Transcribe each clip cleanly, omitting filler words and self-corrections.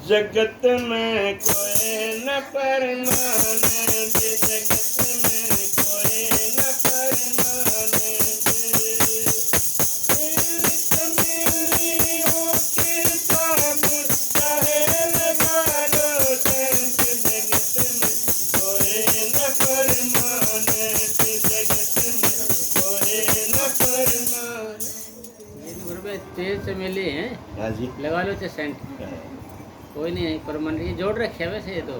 जगत में कोई न परमाने, जगत में कोई न परमाने। मिलियो कृपा गुण चाहे लगा दो संत, जगत में कोई न परमाने, जगत में कोई न परमाने। तेल चमेली हैं, हाँ जी, लगा लो चाहे सेंट, कोई नहीं है परमानेंट। ये जोड़ रखे है वैसे ये तो,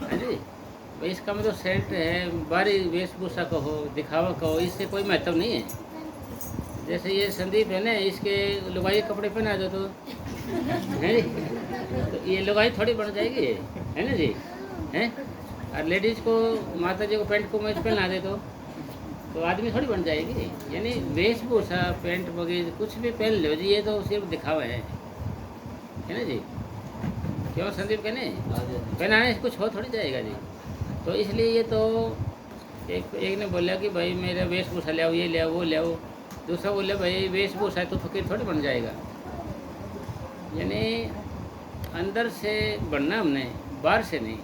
है जी भाई। इसका मतलब सेंट है, बाहरी वेशभूषा कहो, दिखावा कहो, इससे कोई महत्व नहीं है। जैसे ये संदीप है ना, इसके लुगाई कपड़े पहना दो तो है जी, तो ये लुगाई थोड़ी बन जाएगी, है ना जी, हैं। और लेडीज़ को, माता जी को पेंट कमीज पहना दे तो आदमी थोड़ी बन जाएगी। यानी वेशभूषा, पेंट वगैरह कुछ भी पहन लो जी, ये तो सिर्फ दिखावा है ना जी। क्यों संदीप कहने पहनाने से कुछ हो थोड़ी जाएगा जी। तो इसलिए ये तो एक ने बोला कि भाई मेरा वेशभूषा ले आओ, ये ले आओ, वो ले आओ। दूसरा बोला भाई वेशभूषा है तो फकीर थोड़ी बन जाएगा। यानी अंदर से बनना हमने, बाहर से नहीं।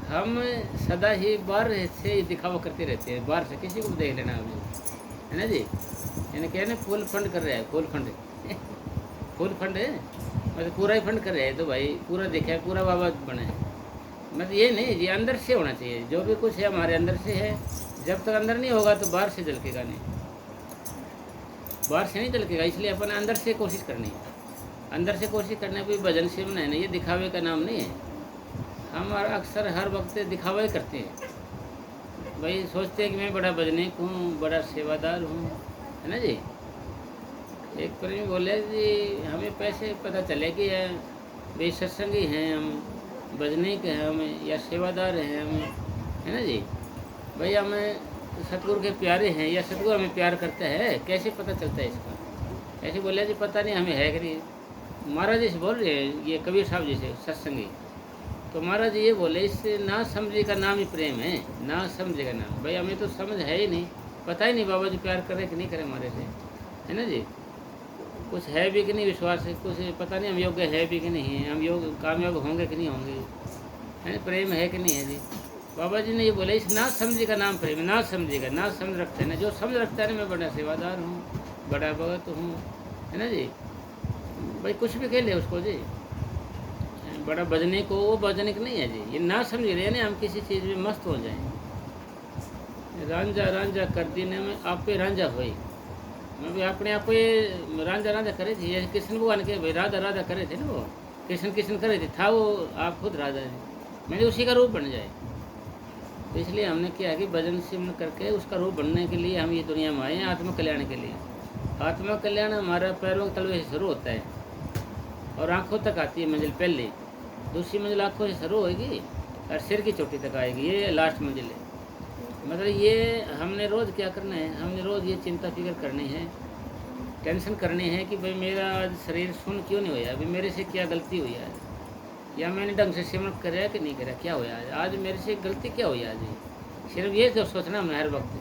हम सदा ही बाहर से ही दिखावा करते रहते हैं, बाहर से किसी को भी देख लेना अभी, है ना जी। यानी क्या ना, फुल फंड कर रहा है, फुल फंड फुल फंड है मतलब पूरा ही फंड कर रहे हैं, तो भाई पूरा देखा है, पूरा बाबा बना है। मतलब ये नहीं, ये अंदर से होना चाहिए। जो भी कुछ है हमारे अंदर से है। जब तक अंदर नहीं होगा तो बाहर से झलकेगा नहीं, बाहर से नहीं झलकेगा। इसलिए अपन अंदर से कोशिश करनी है, अंदर से कोशिश करने कोई भजन से बनाए ना, ये दिखावे का नाम नहीं है। हम अक्सर हर वक्त दिखावा ही करते हैं भाई, सोचते हैं कि मैं बड़ा भजनिक हूँ, बड़ा सेवादार हूँ, है ना जी। एक प्रेमी बोले जी हमें पैसे पता चले कि भाई सत्संगी हैं हम, भजनिक हैं हम, या सेवादार हैं हम, है ना जी। भाई हमें सतगुरु के प्यारे हैं या सतगुरु हमें प्यार करता है, कैसे पता चलता है इसका। ऐसे बोले जी पता नहीं हमें है कि नहीं। महाराज जी से बोल रहे हैं, ये कबीर साहब जी से सत्संगी, तो महाराज जी ये बोले इससे ना समझे का नाम ही प्रेम है, ना समझे का नाम। भाई हमें तो समझ है ही नहीं, पता ही नहीं बाबा जी प्यार करे कि नहीं करे हमारे से, है ना जी। कुछ है भी कि नहीं विश्वास है, कुछ पता नहीं हम योग्य है भी कि नहीं है, हम योग कामयाब होंगे कि नहीं होंगे, है प्रेम है कि नहीं है जी। बाबा जी ने ये बोले इस ना समझे का नाम प्रेम है। ना समझेगा, ना समझ रखते हैं ना, जो समझ रखता है ना मैं बड़ा सेवादार हूँ, बड़ा भगत हूँ, है ना जी। भाई कुछ भी कह ले उसको जी, बड़ा भजनिक को वो भजनिक नहीं है जी। ये ना समझ रहे ना, हम किसी चीज़ में मस्त हो जाएं। रांझा रांझा कर दीने में आपे रांझा होई, मैं भी अपने आप ये रांझा रांझा करे थे। ये कृष्ण भगवान के भाई राधा राधा करे थे ना, वो कृष्ण कृष्ण करे थे, था वो आप खुद राधा है, मैंने उसी का रूप बन जाए। तो इसलिए हमने क्या कि भजन सिमरन करके उसका रूप बनने के लिए हम ये दुनिया में आए हैं, आत्मा कल्याण के लिए। आत्मा कल्याण हमारा पैरों के तलवे से शुरू होता है और आँखों तक आती है मंजिल पहले, दूसरी मंजिल आँखों से शुरू होगी और सिर की चोटी तक आएगी, ये लास्ट मंजिल है। मतलब ये हमने रोज़ क्या करना है, हमने रोज़ ये चिंता फिक्र करनी है, टेंशन करनी है कि भाई मेरा आज शरीर सुन क्यों नहीं हुआ, अभी मेरे से क्या गलती हुई आज, या मैंने ढंग से सिमरन कराया कि नहीं कराया, क्या हुआ आज मेरे से गलती क्या हुई आज। सिर्फ ये तो सोचना हमने हर वक्त,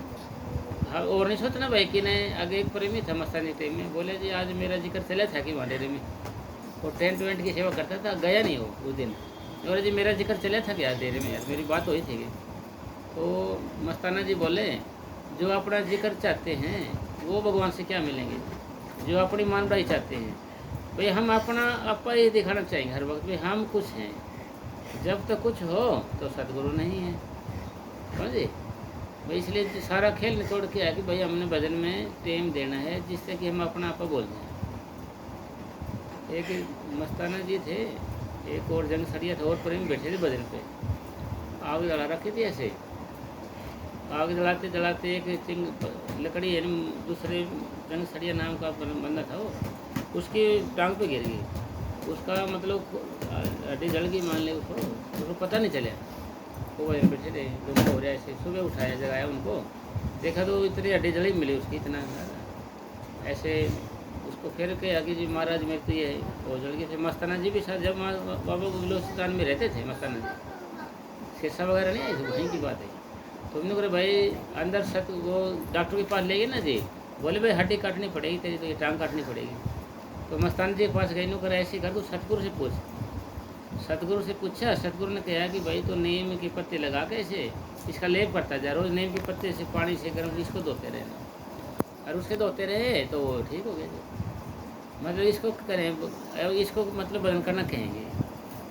हाँ। और नहीं सोचना भाई कि नहीं। आगे एक प्रेमी था मस्तानी टाइम में, बोले जी आज मेरा जिक्र चला था कि वाडेरे में वो टेंट वेंट की सेवा करता था, गया नहीं वो उस दिन। और जी मेरा जिक्र चला था क्या देर में, यार मेरी बात हुई थी। तो मस्ताना जी बोले जो अपना जिक्र चाहते हैं वो भगवान से क्या मिलेंगे, जो अपनी मान बढ़ाई चाहते हैं। भाई हम अपना आपा ये दिखाना चाहेंगे हर वक्त भाई हम कुछ हैं। जब तक कुछ हो तो सदगुरु नहीं है, समझे भाई। इसलिए सारा खेल निचोड़ के है कि भाई हमने भजन में टाइम देना है जिससे कि हम अपना आपा बोल दें। एक मस्ताना जी थे, एक और जंग सरिया था, और प्रेम बैठे थे भजन पे, आग जला रखी थी ऐसे। आग जलाते जलाते एक चिंग लकड़ी यानी दूसरे जंग सरिया नाम का बंदा था वो, उसकी टांग पे गिर गई। उसका मतलब हड्डी जल गई मान ले, उसको पता नहीं चला। वो वहीं बैठे थे, दुख हो रहा ऐसे। सुबह उठाया जगाया उनको, देखा तो इतनी हड्डी जली मिली उसकी, इतना ऐसे। उसको फिर कहा कि जी महाराज मेरे तो ये हो जल गए थे। मस्ताना जी भी सर जब बाबा बलूचिस्तान में रहते थे, मस्ताना जी शीशा वगैरह नहीं आई थी, वहीं की बात है। तो हमने बोले भाई अंदर सत वो डॉक्टर के पास ले गए ना जी, बोले भाई हड्डी काटनी पड़ेगी तेरी, तो ये टांग काटनी पड़ेगी। तो मस्तान जी के पास गई, नु कर ऐसे कर, तू सतगुरु से पूछ। सतगुरु से पूछा, सतगुरु ने कहा कि भाई तो नीम के पत्ते लगा के ऐसे इसका लेप करता जा, रोज़ नीम के पत्ते से पानी से गर्म इसको धोते रहना, और उसके धोते रहे तो वो ठीक हो गया जी। मतलब इसको करें, इसको मतलब बदन करना कहेंगे।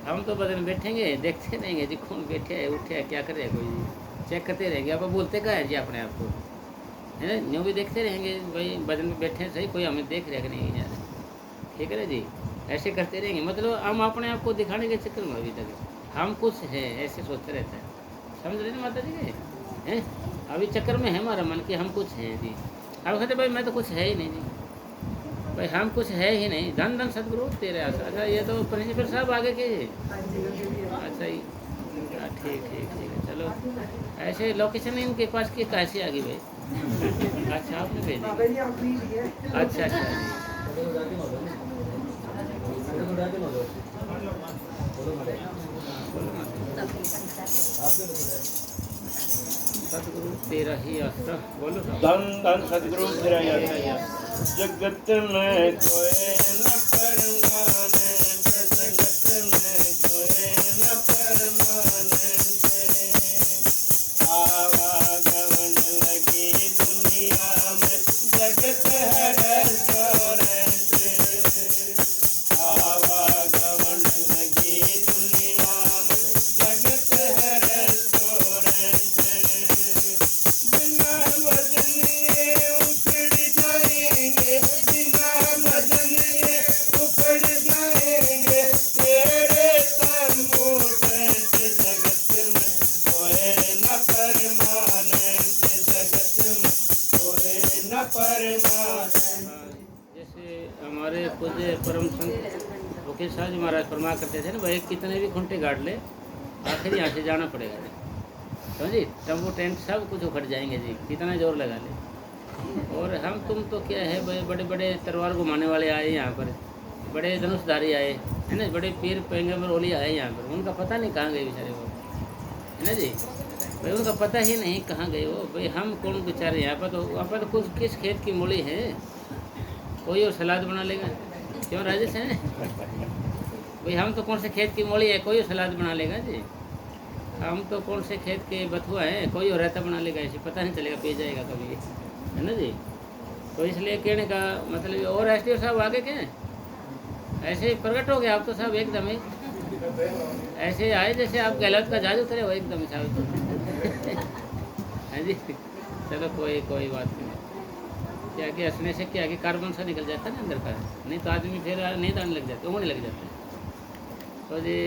हम तो बदन बैठेंगे देखते रहेंगे जी, कौन बैठे है उठे है क्या करे कोई जी, चेक करते रहेंगे। आप बोलते क्या है जी अपने आप को, है ना, यूँ भी देखते रहेंगे भाई बदन में बैठे हैं सही, कोई हमें देख रहे कि नहीं यार, ठीक है ना जी। ऐसे करते रहेंगे, मतलब हम अपने आप को दिखाने के चक्कर में अभी तक हम कुछ है ऐसे सोचते रहते हैं, समझ रहे ना माता जी के हैं। अभी चक्कर में है हमारा मन कि हम कुछ हैं जी। अब कहते भाई मैं तो कुछ है ही नहीं जी, भाई हम कुछ है ही नहीं, धन धन सदगुरु तेरे आस। अच्छा ये तो प्रिंसिपल साहब आगे के, अच्छा ही, ठीक ठीक ठीक है, चलो ऐसे लोकेशन इनके पास की कैसे आ गई भाई? अच्छा आपने भेजी, अच्छा अच्छा सतगुरु तेरा ही आसरा, बोलो साहब। धन धन सतगुरु तेरा यश, जगत में कोई न परमानंद, जगत में कोई न परमानंद, आवागमन लगी दुनिया में जगत है रेस्टोरेंट, आवागमन लगी दुनिया में जगत है रेस्टोरेंट, बिना भजन ये उखड़ जाएंगे, बिना भजन ये उखड़ जाएंगे, तेरे तंबू टेंट, जगत में कोई न परमानंद, जगत में कोई न परमानंद। जैसे हमारे पूज्य परम संत वकील साहब जी महाराज फरमा करते थे ना भाई, कितने भी घंटे गाड़ ले आखिर यहाँ से जाना पड़ेगा जी, समझिए। तंबू टेंट सब कुछ उखड़ जाएंगे जी, कितना जोर लगा ले। और हम तुम तो क्या है भाई, बड़े बड़े तलवार घुमाने वाले आए यहाँ पर, बड़े धनुषधारी आए है ना, बड़े पीर पैगंबर ओली आए यहाँ पर, उनका पता नहीं कहाँ गए बेचारे वो, है ना जी भाई, उनका पता ही नहीं कहाँ गए वो भाई। हम कौन बेचारे यहाँ पर तो कुछ किस खेत की मूली है, कोई और सलाद बना लेगा, क्यों राजेश है भाई। हम तो कौन से खेत की मूली है, कोई और सलाद बना लेगा जी। हम तो कौन से खेत के बथुआ हैं, कोई और रायता बना लेगा, ऐसे पता नहीं चलेगा, पी जाएगा कभी, है ना जी। तो इसलिए कहने का मतलब, और एस साहब आगे क्या ऐसे ही प्रकट हो गया आप तो साहब एकदम ही ऐसे आए जैसे आप गहलोत का जहाज उतरे हो एकदम ही साहब है जी। चलो कोई बात नहीं, क्या कि हंसने से क्या कि कार्बन सा निकल जाता है ना अंदर का, नहीं तो आदमी फिर नींद आने लग जाती है, ऊँगने लग जाता है। तो जी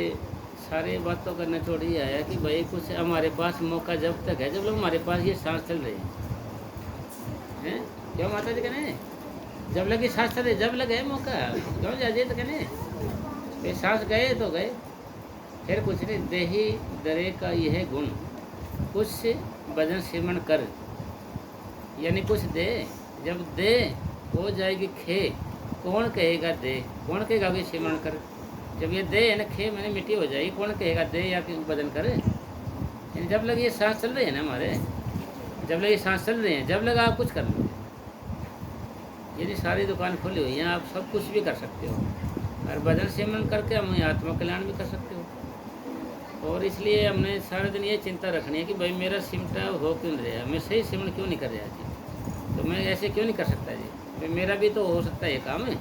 सारी बातों का निचोड़ ये आया कि भाई कुछ हमारे पास मौका जब तक है, जब लोग हमारे पास ये सांस चल रही है, क्यों माता जी कहने, जब लगी सांस चले, जब लगे मौका, क्यों जाइए तो कहने ये सांस गए तो गए, फिर कुछ नहीं। देही दरे का यह गुण, कुछ भजन सिमरण कर, यानी कुछ दे, जब दे हो जाएगी खे, कौन कहेगा दे, कौन कहेगा कि सिमरण कर। जब ये दे ना खे मैंने मिट्टी हो जाएगी, कौन कहेगा दे या कि बदन करे। जब लगे ये सांस चल रही है ना हमारे, जब लगे सांस चल रही है, जब लगा आप कुछ कर लो, यदि सारी दुकान खुली हुई है, आप सब कुछ भी कर सकते हो, और बदन सिमरण करके हम आत्मा कल्याण भी कर सकते हो। और इसलिए हमने सारे दिन ये चिंता रखनी है कि भाई मेरा सिमटा हो क्यों नहीं रहा, मैं सही सिमरण क्यों नहीं कर रहा जी, तो मैं ऐसे क्यों नहीं कर सकता जी, भाई मेरा भी तो हो सकता है ये काम है।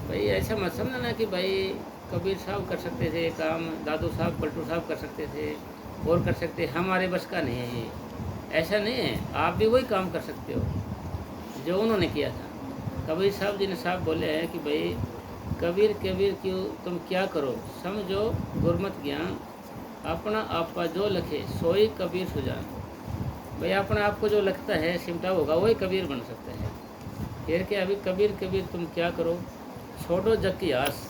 भाई ऐसा मत समझना कि भाई कबीर साहब कर सकते थे काम, दादू साहब पलटू साहब कर सकते थे और कर सकते, हमारे बस का नहीं है ये, ऐसा नहीं है। आप भी वही काम कर सकते हो जो उन्होंने किया था। कबीर साहब जी ने साहब बोले हैं कि भाई कबीर कबीर क्यों तुम क्या करो, समझो गुरमत ज्ञान, अपना आपा जो लखे सोई कबीर सुजान। भाई अपना आपको जो लगता है सिमटा होगा वही कबीर बन सकता है। फिर क्या अभी कबीर कबीर तुम क्या करो, छोड़ो जग की आस,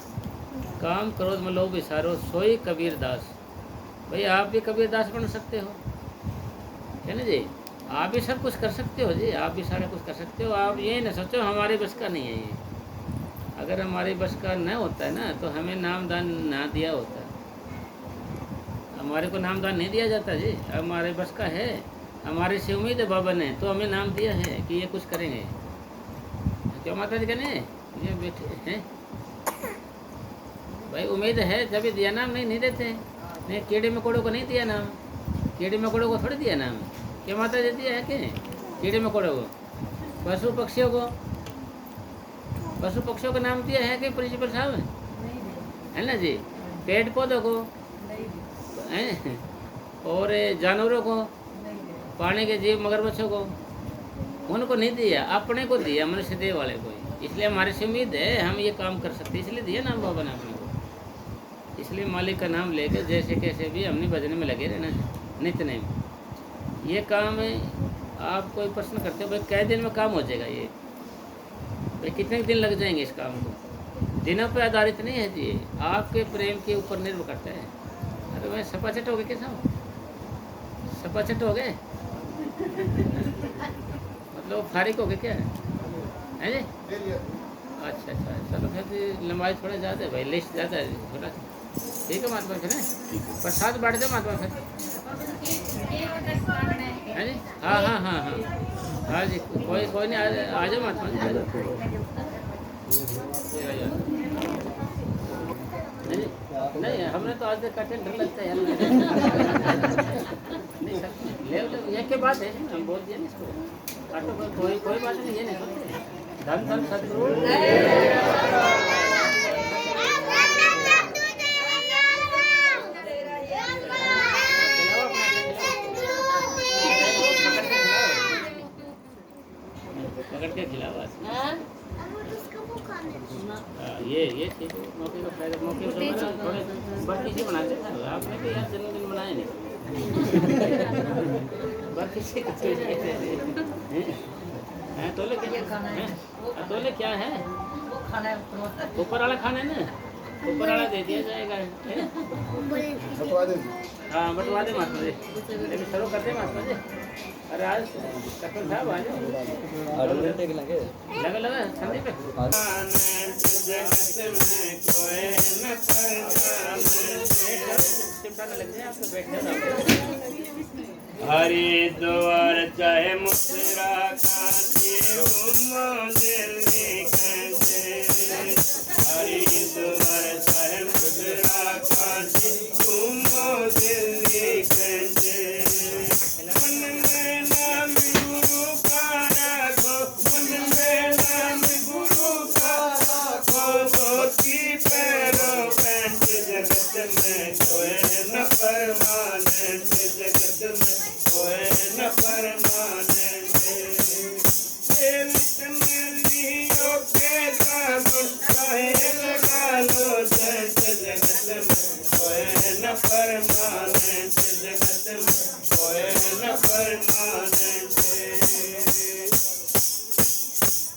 काम करो मलो विसारो सोई कबीर दास। भाई आप भी कबीर दास बन सकते हो, है ना जी, आप भी सब कुछ कर सकते हो जी, आप भी सारा कुछ कर सकते हो। आप ये ना सोचो हमारे बस का नहीं है ये, अगर हमारे बस का न होता है ना तो हमें नामदान ना दिया होता, हमारे को नामदान नहीं दिया जाता जी, हमारे बस का है, हमारे से उम्मीद है बाबा ने तो हमें नाम दिया है कि ये कुछ करेंगे, क्यों माता जी कहने ये बैठे हैं भाई, उम्मीद है जब दिया नाम, नहीं नहीं देते हैं। नहीं, कीड़े मकोड़ों को नहीं दिया नाम, कीड़े मकोड़ों को थोड़ी दिया नाम। क्या माता जी दिया है कि कीड़े मकोड़ों को? पशु पक्षियों को, पशु पक्षियों का नाम दिया है कि प्रिंसिपल साहब? है ना जी। पेड़ पौधों को हैं, और जानवरों को, पानी के जीव मगरमच्छों को, उनको नहीं दिया, अपने को दिया, मनुष्य देह वाले को ही। इसलिए हमारे से उम्मीद है हम ये काम कर सकते, इसलिए दिया नाम बाबा ने अपने को। इसलिए मालिक का नाम लेकर जैसे कैसे भी हमने भजन में लगे रहना है, नित्य नहीं। ये काम है, आप कोई प्रश्न करते हो भाई कै दिन में काम हो जाएगा, ये भाई कितने दिन लग जाएंगे इस काम को? दिनों पे आधारित नहीं है जी, आपके प्रेम के ऊपर निर्भर करता है। अरे भाई सपाचट हो गए क्या साहब? सपाचट हो गए मतलब फारिग हो गए क्या है जी? अच्छा अच्छा, चलो फिर लंबाई थोड़ा ज़्यादा है भाई, लिस्ट ज़्यादा है थोड़ा। ठीक है महात्मा फिर, प्रसाद बांट दो महात्मा फिर, है जी? हाँ हाँ हाँ हाँ हाँ जी, कोई नहीं, आ जाओ महात्मा जी, आ जाओ। नहीं हमने तो आज तक काटे, डर लगता है नहीं सर, ले ये क्या बात है, हम बोल दिया नहीं इसको काटो, कोई बात नहीं, ये नहीं सोचते। धन धन सदगुरु पकड़ के खिलाओ। ये चीज़ मौके का फायदा, मौके को थोड़े बर्फी से बनाते थे आपने, तो यार जन्मदिन बनाए नहीं बर्फी से हैं तोले क्या है? ऊपर वाला खाना है ना, ऊपर वाला दे दिया जाएगा। हाँ बटवा दे महात्मा जी, लेकिन शुरू कर दे महात्मा जी। अरे आज डॉक्टर साहब आ जाओ, 8 घंटे के लगा संदीप लग जाए आपको बैठने। हरिद्वार चाहे मथुरा काशी घूमो दिल्ली कैसे, हरिद्वार चाहे मथुरा काशी घूमो दिल्ली कैसे। मन में नाम गुरु का रखो, मन में नाम गुरु का रखो, धोती पैरों पैंट जगत में कोई न परमानेंट, जगत में कोई न परमानेंट। लियो के साबुन चाहे लगा लो सेंट, जगत में कोई न परमानेंट, जगत में कोई न परमानेंट।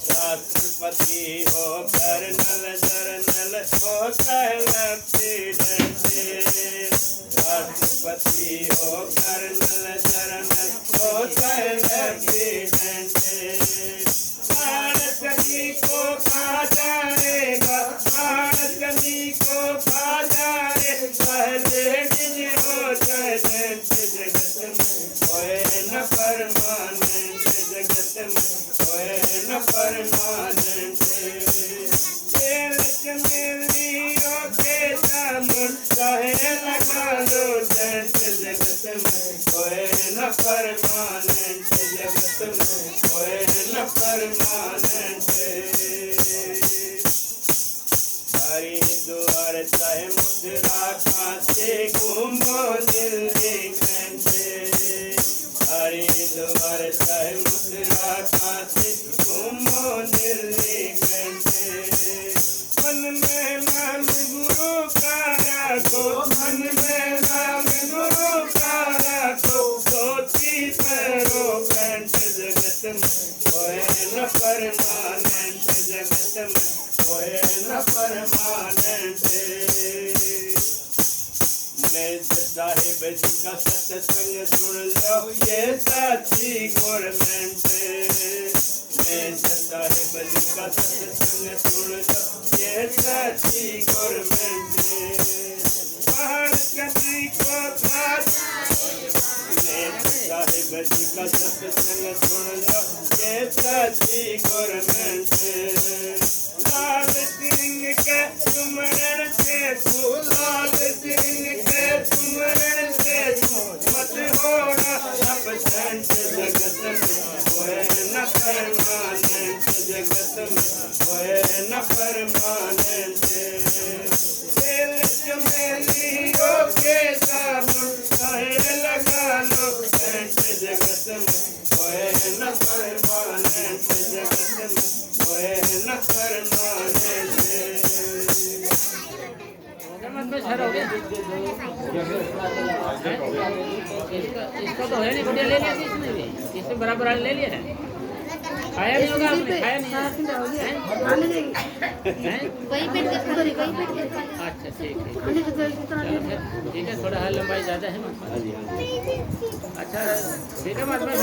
राष्ट्रपति हो कर्नल जर्नल हो चाहे लेफ्टिनेंट, राष्ट्रपति हो कर्नल जर्नल हो चाहे लेफ्टिनेंट। प्राण सभी को खा जाएगा, प्राण सभी को खा जाएगा, लेडीज हो चाहे जेंट, जगत में कोई न परमानेंट, जगत में कोई न परमानेंट। लियो के साबुन चाहे लगा लो सेंट, जगत में कोई न परमानेंट, जगत में कोई न परमानेंट। हरिद्वार चाहे मथुरा काशी घूमो दिल्ली कैसे, हरिद्वार चाहे मथुरा काशी घूमो दिल्ली कैसे। मन में नाम गुरु का रखो, मन में नाम गुरु का रखो, धोती पैरों पैंट जगत में कोई न परमानेंट, जगत में कोई न परमानेंट। मैं साहिब जी का सत्संग सुन लो, ये साची गवर्नमेंट। मैं साहिब जी का सत्संग सुन लो, ये साची गवर्नमेंट। पहाड़ कभी को काट, मैं साहिब जी का सत्संग सुन लो, ये साची गवर्नमेंट। सुमरन से फूलाल दिन के सुमरन से मत होना अपसेंट जगत में होए न परमानेंट जगत में होए न परमानेंट तेल चमेलियों के साबुन चाहे लगा लो सेंट जगत में होए न परमानेंट जगत में होए न परमानेंट मत में सर हो गया इसका तो है नहीं बढ़िया ले लिया थी इसने भी इससे बराबर वाला ले लिया है खाया नहीं होगा आपने खाया नहीं है वही पेट के खा रही वही पेट के खा अच्छा ठीक है थोड़ा हाल लंबाई ज़्यादा है अच्छा ठीक है मतलब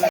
है